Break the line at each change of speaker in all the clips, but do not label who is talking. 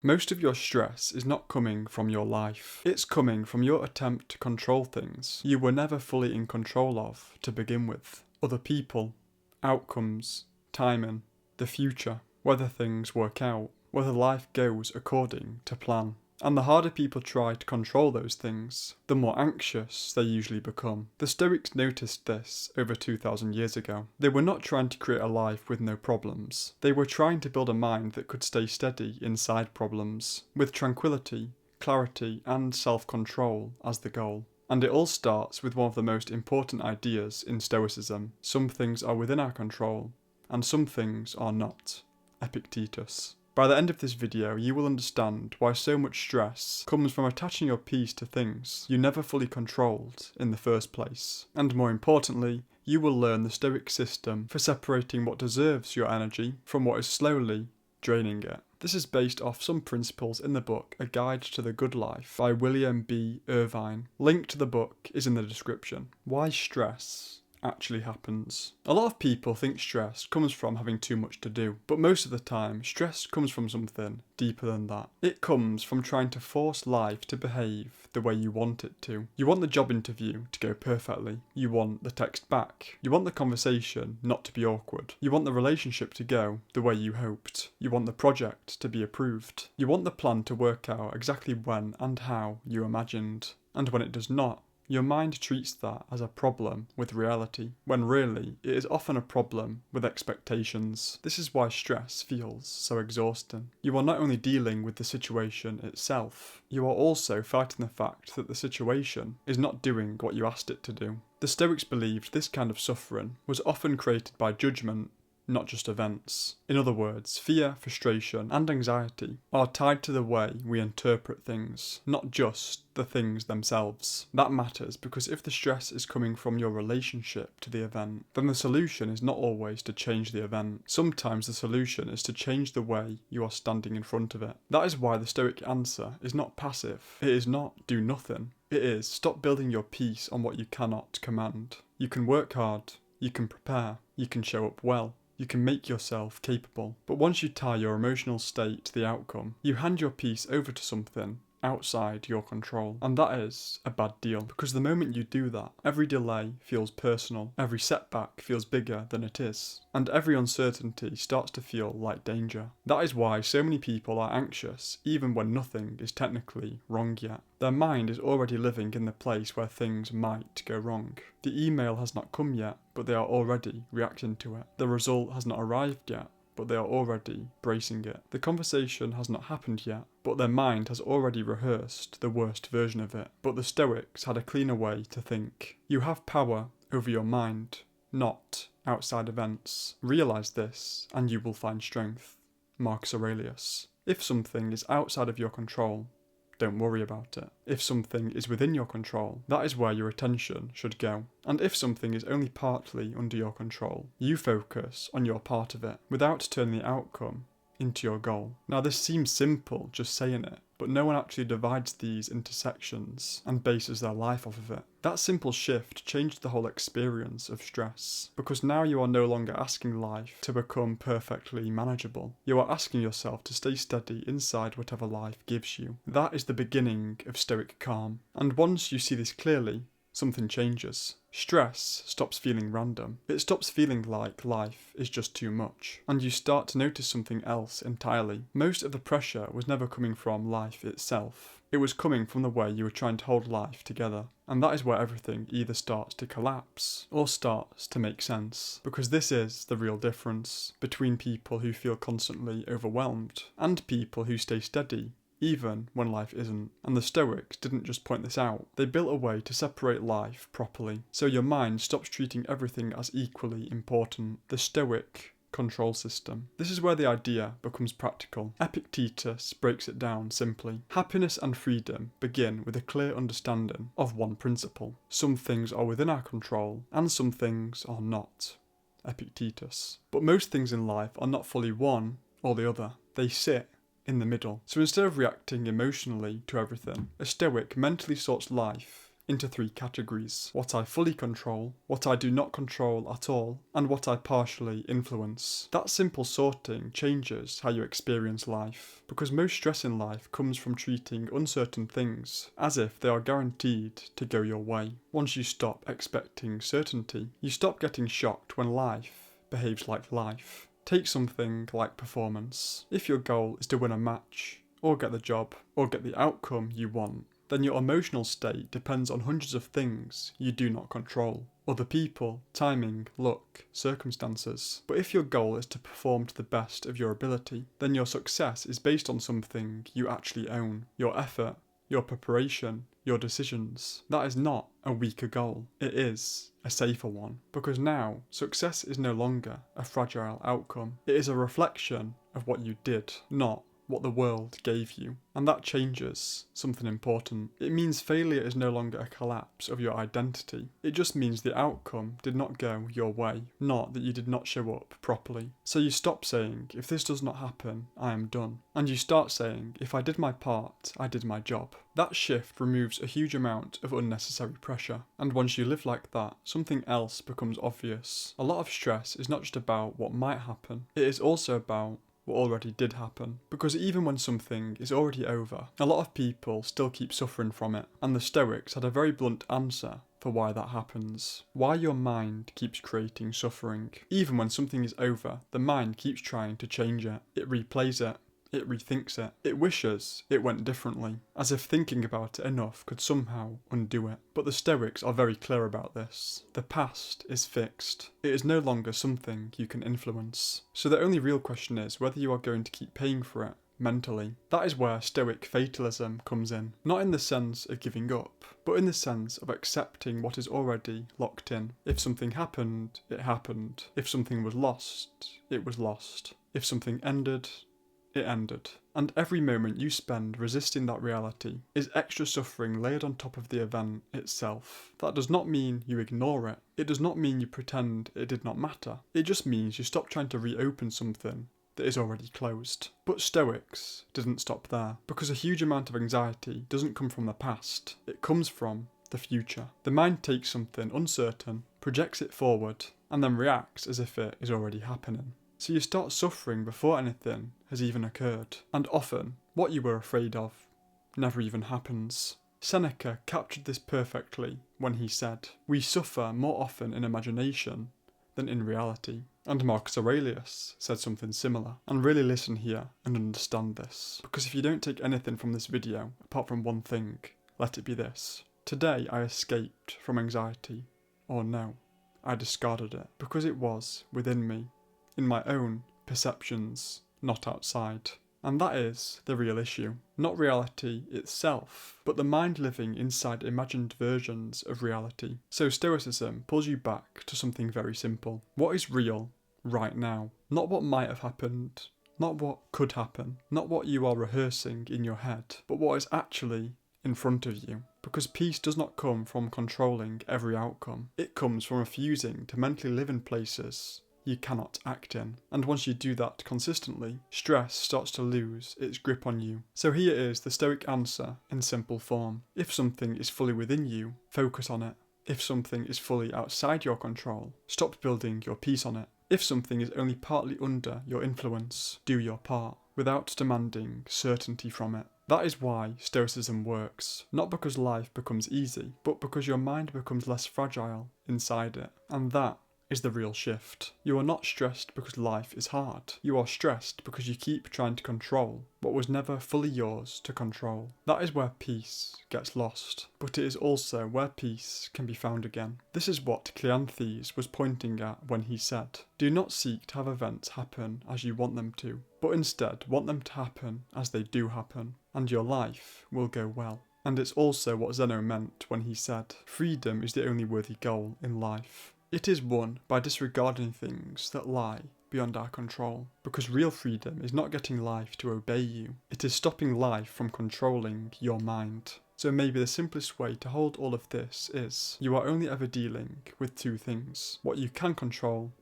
Most of your stress is not coming from your life. It's coming from your attempt to control things you were never fully in control of to begin with. Other people, outcomes, timing, the future, whether things work out, whether life goes according to plan. And the harder people try to control those things, the more anxious they usually become. The Stoics noticed this over 2,000 years ago. They were not trying to create a life with no problems. They were trying to build a mind that could stay steady inside problems, with tranquility, clarity, and self-control as the goal. And it all starts with one of the most important ideas in Stoicism. Some things are within our control, and some things are not. Epictetus. By the end of this video, you will understand why so much stress comes from attaching your peace to things you never fully controlled in the first place. And more importantly, you will learn the Stoic system for separating what deserves your energy from what is slowly draining it. This is based off some principles in the book A Guide to the Good Life by William B. Irvine. Link to the book is in the description. Why stress actually happens. A lot of people think stress comes from having too much to do, but most of the time, stress comes from something deeper than that. It comes from trying to force life to behave the way you want it to. You want the job interview to go perfectly. You want the text back. You want the conversation not to be awkward. You want the relationship to go the way you hoped. You want the project to be approved. You want the plan to work out exactly when and how you imagined. And when it does not, your mind treats that as a problem with reality, when really it is often a problem with expectations. This is why stress feels so exhausting. You are not only dealing with the situation itself, you are also fighting the fact that the situation is not doing what you asked it to do. The Stoics believed this kind of suffering was often created by judgment, not just events. In other words, fear, frustration, and anxiety are tied to the way we interpret things, not just the things themselves. That matters because if the stress is coming from your relationship to the event, then the solution is not always to change the event. Sometimes the solution is to change the way you are standing in front of it. That is why the Stoic answer is not passive. It is not do nothing. It is stop building your peace on what you cannot command. You can work hard, you can prepare, you can show up well. You can make yourself capable. But once you tie your emotional state to the outcome, you hand your peace over to something outside your control. And that is a bad deal, because the moment you do that, every delay feels personal, every setback feels bigger than it is, and every uncertainty starts to feel like danger. That is why so many people are anxious, even when nothing is technically wrong yet. Their mind is already living in the place where things might go wrong. The email has not come yet, but they are already reacting to it. The result has not arrived yet, but they are already bracing it. The conversation has not happened yet, but their mind has already rehearsed the worst version of it. But the Stoics had a cleaner way to think. You have power over your mind, not outside events. Realise this, and you will find strength. Marcus Aurelius. If something is outside of your control, don't worry about it. If something is within your control, that is where your attention should go. And if something is only partly under your control, you focus on your part of it, without turning the outcome into your goal. Now this seems simple, just saying it, but no one actually divides these into sections and bases their life off of it. That simple shift changed the whole experience of stress, because now you are no longer asking life to become perfectly manageable. You are asking yourself to stay steady inside whatever life gives you. That is the beginning of Stoic calm. And once you see this clearly, something changes. Stress stops feeling random. It stops feeling like life is just too much. And you start to notice something else entirely. Most of the pressure was never coming from life itself. It was coming from the way you were trying to hold life together. And that is where everything either starts to collapse or starts to make sense. Because this is the real difference between people who feel constantly overwhelmed and people who stay steady even when life isn't. And the Stoics didn't just point this out, they built a way to separate life properly, so your mind stops treating everything as equally important. The Stoic control system. This is where the idea becomes practical. Epictetus breaks it down simply. Happiness and freedom begin with a clear understanding of one principle. Some things are within our control, and some things are not. Epictetus. But most things in life are not fully one or the other. They sit in the middle. So instead of reacting emotionally to everything, a Stoic mentally sorts life into 3 categories: what I fully control, what I do not control at all, and what I partially influence. That simple sorting changes how you experience life, because most stress in life comes from treating uncertain things as if they are guaranteed to go your way. Once you stop expecting certainty, you stop getting shocked when life behaves like life. Take something like performance. If your goal is to win a match, or get the job, or get the outcome you want, then your emotional state depends on hundreds of things you do not control. Other people, timing, luck, circumstances. But if your goal is to perform to the best of your ability, then your success is based on something you actually own. Your effort, your preparation, your decisions. That is not a weaker goal. It is a safer one. Because now, success is no longer a fragile outcome. It is a reflection of what you did, not what the world gave you. And that changes something important. It means failure is no longer a collapse of your identity. It just means the outcome did not go your way, not that you did not show up properly. So you stop saying, if this does not happen, I am done. And you start saying, if I did my part, I did my job. That shift removes a huge amount of unnecessary pressure. And once you live like that, something else becomes obvious. A lot of stress is not just about what might happen, it is also about what already did happen. Because even when something is already over, a lot of people still keep suffering from it. And the Stoics had a very blunt answer for why that happens. Why your mind keeps creating suffering. Even when something is over, the mind keeps trying to change it. It replays it. It rethinks it. It wishes it went differently, as if thinking about it enough could somehow undo it. But the Stoics are very clear about this. The past is fixed. It is no longer something you can influence. So the only real question is whether you are going to keep paying for it mentally. That is where Stoic fatalism comes in. Not in the sense of giving up, but in the sense of accepting what is already locked in. If something happened, it happened. If something was lost, it was lost. If something ended, it ended. And every moment you spend resisting that reality is extra suffering layered on top of the event itself. That does not mean you ignore it. It does not mean you pretend it did not matter. It just means you stop trying to reopen something that is already closed. But Stoics didn't stop there, because a huge amount of anxiety doesn't come from the past. It comes from the future. The mind takes something uncertain, projects it forward, and then reacts as if it is already happening. So you start suffering before anything has even occurred. And often, what you were afraid of never even happens. Seneca captured this perfectly when he said, "We suffer more often in imagination than in reality." And Marcus Aurelius said something similar. And really listen here and understand this. Because if you don't take anything from this video, apart from one thing, let it be this. Today I escaped from anxiety. Or no, I discarded it. Because it was within me. In my own perceptions, not outside. And that is the real issue. Not reality itself, but the mind living inside imagined versions of reality. So Stoicism pulls you back to something very simple. What is real right now? Not what might have happened, not what could happen, not what you are rehearsing in your head, but what is actually in front of you. Because peace does not come from controlling every outcome. It comes from refusing to mentally live in places you cannot act in. And once you do that consistently, stress starts to lose its grip on you. So here is the Stoic answer in simple form. If something is fully within you, focus on it. If something is fully outside your control, stop building your peace on it. If something is only partly under your influence, do your part, without demanding certainty from it. That is why Stoicism works. Not because life becomes easy, but because your mind becomes less fragile inside it. And that is the real shift. You are not stressed because life is hard. You are stressed because you keep trying to control what was never fully yours to control. That is where peace gets lost, but it is also where peace can be found again. This is what Cleanthes was pointing at when he said, "Do not seek to have events happen as you want them to, but instead want them to happen as they do happen, and your life will go well." And it's also what Zeno meant when he said, "Freedom is the only worthy goal in life." It is won by disregarding things that lie beyond our control. Because real freedom is not getting life to obey you. It is stopping life from controlling your mind. So maybe the simplest way to hold all of this is, you are only ever dealing with two things. What you can control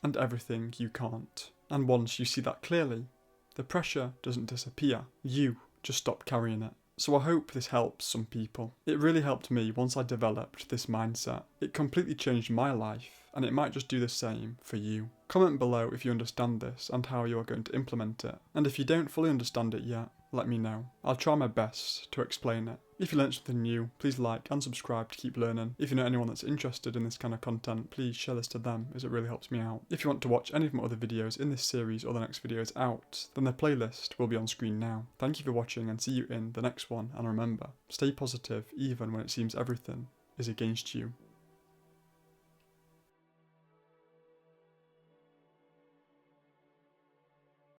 and everything you can't. And once you see that clearly, the pressure doesn't disappear. You just stop carrying it. So I hope this helps some people. It really helped me once I developed this mindset. It completely changed my life, and it might just do the same for you. Comment below if you understand this and how you are going to implement it. And if you don't fully understand it yet, let me know. I'll try my best to explain it. If you learned something new, please like and subscribe to keep learning. If you know anyone that's interested in this kind of content, please share this to them, as it really helps me out. If you want to watch any of my other videos in this series or the next videos out, then the playlist will be on screen now. Thank you for watching and see you in the next one, and remember, stay positive even when it seems everything is against you.